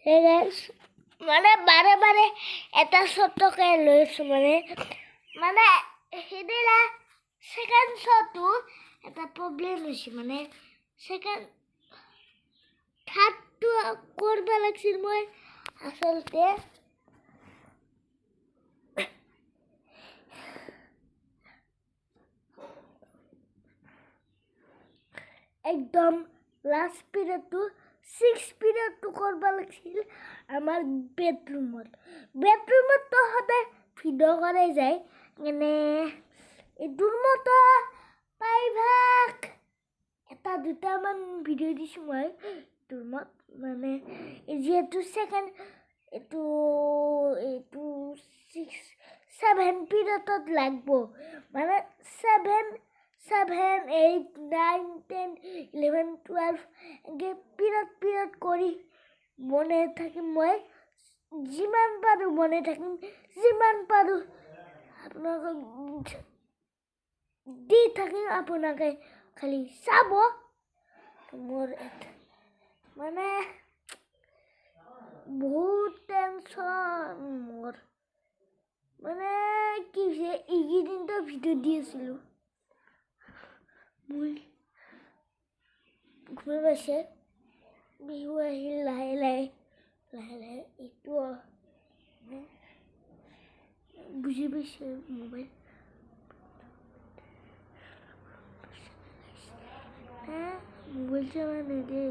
Hey guys, মানে বাৰে বাৰে এটা শ্বটকে লৈছো মানে হেদিলা সেকেন্ড শ্বটটো এটা প্ৰবলেম হৈছে সেকেন্ড থাৰ্ডটো কৰিব লাগিছিল মই আচলতে একদম লাষ্ট পিৰিয়ডটো 6 পিৰিয়ডটো কৰিব লাগিছিল আমাৰ বেডৰুমত তো সদায় ভিডিঅ' কৰাই যায় মানে এইটোৰ মতো প্ৰায়ভাগ এটা দুটামান ভিডিঅ' দিছোঁ মই ৰুমত মানে যিহেতু সেকেন্ড এইটো 6-7 পিৰিয়ডত লাগব মানে 7, 8, 9, 10, 11, 12 এনেকৈ পিৰিয়ড কৰি বনাই থাকিম মই যিমান পাৰোঁ বনাই থাকিম যিমান পাৰোঁ আপোনালোকক দি থাকিম আপোনালোকে খালি চাব মোৰ মানে বহুত টেনশ্যন মোৰ মানে কি হৈছে এইকেইদিনতো ভিডিঅ' দি আছিলোঁ মই ঘূৰি পাইছে বিহু আহিল লাহে লাহে এইটো বুজি পাইছে মোবাইল মোবাইল চাবা নেদে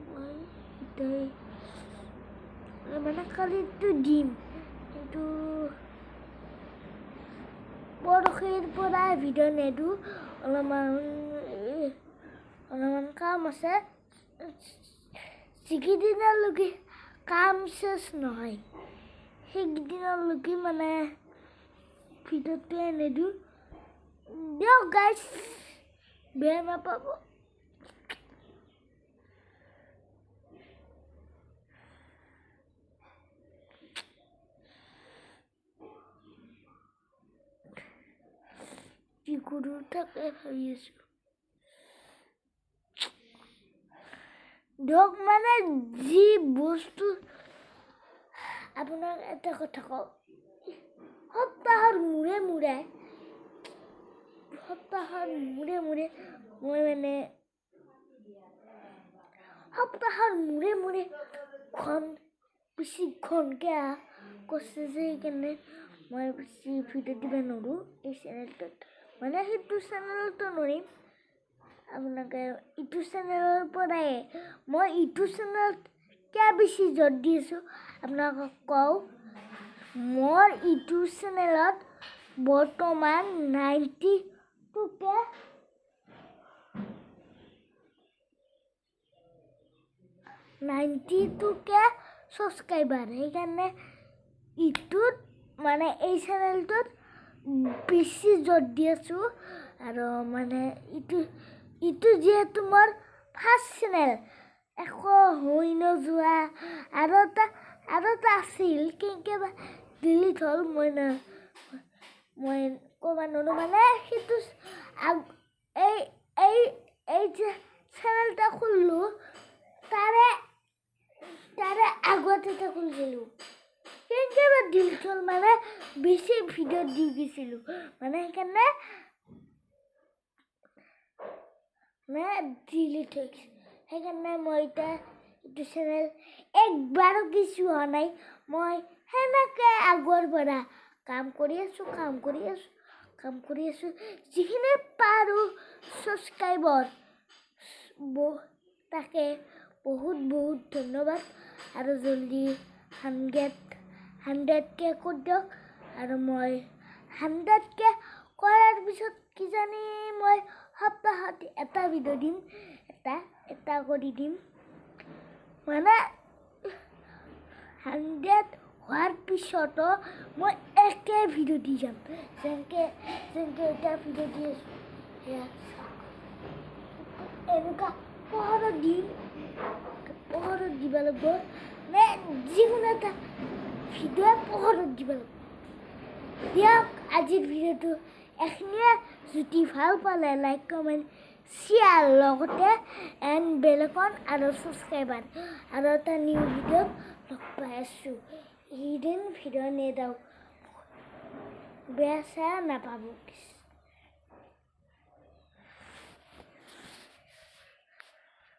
মই এটাই মানে কালিতো দিম কিন্তু পৰহিৰ পৰা ভিডিঅ' নেদোঁ অলপমান কাম আছে যিকেইদিনলৈকে কাম চেচ নহয় সেইকেইদিনলৈকে মানে ভিডিঅ'টোৱে নেদোঁ দিয়ক গাইজ বেয়া নাপাব কি কৰোঁ তাকে ভাবি আছোঁ দিয়ক মানে যি বস্তু আপোনাক এটা কথা কওঁ সপ্তাহৰ মূৰে মূৰে মই মানে সপ্তাহৰ মূৰে বেছি ঘনকৈ কৈছে যে সেইকাৰণে মই বেছি ভিডিঅ' দিব নোৱাৰোঁ এই চেনেলটোত মানে সেইটো চেনেলতো নোৱাৰিম আপোনালোকে ইটো চেনেলৰ পৰাই মই ইটো চেনেলত কিয় বেছি জোৰ দি আছোঁ আপোনালোকক কওঁ মোৰ ইটো চেনেলত বৰ্তমান 92K ছাবস্ক্ৰাইবাৰ সেইকাৰণে ইটোত মানে এই চেনেলটোত বেছি জোৰ দি আছোঁ আৰু মানে ইটো যিহেতু মোৰ ফাৰ্ষ্ট চেনেল একো হৈ নোযোৱা আৰু এটা আছিল কেনেকৈ ডিলিট হ'ল মই ক'ব নোৱাৰোঁ মানে সেইটো এই যে চেনেল এটা খুলিলোঁ তাৰে আগত এটা খুলিছিলোঁ কেনেকৈ ডিলিট হ'ল মানে বেছি ভিডিঅ' দি গৈছিলোঁ মানে সেইকাৰণে ডিলিট হৈ গৈছে সেইকাৰণে মই এতিয়া এইটো চেনেল একবাৰো কিছু হোৱা নাই মই সেনেকৈ আগৰ পৰা কাম কৰি আছোঁ যিখিনি পাৰোঁ ছাবস্ক্ৰাইবাৰ তাকে বহুত ধন্যবাদ আৰু জলদি 100K কৰি দিয়ক আৰু মই 100K কৰাৰ পিছত কিজানি মই সপ্তাহত এটা ভিডিঅ' দিম এটা কৰি দিম মানে 100 হোৱাৰ পিছতো মই একে ভিডিঅ' দি যাম যেনেকৈ এটা ভিডিঅ' দি আছোঁ সেয়া এনেকুৱা পোহৰত দিব লাগিব মানে যিকোনো এটা ভিডিঅ' পোহৰত দিব লাগিব দিয়ক আজিৰ ভিডিঅ'টো এইখিনিয়ে যদি ভাল পালে লাইক কমেণ্ট শ্বেয়াৰ লগতে এণ্ড বেলকন আৰু ছাবস্ক্ৰাইবাৰ আৰু এটা নিউ ভিডিঅ'ত লগ পাই আছোঁ হিডেন ভিডিঅ' নেদাও বেয়া চেয়া নাপাব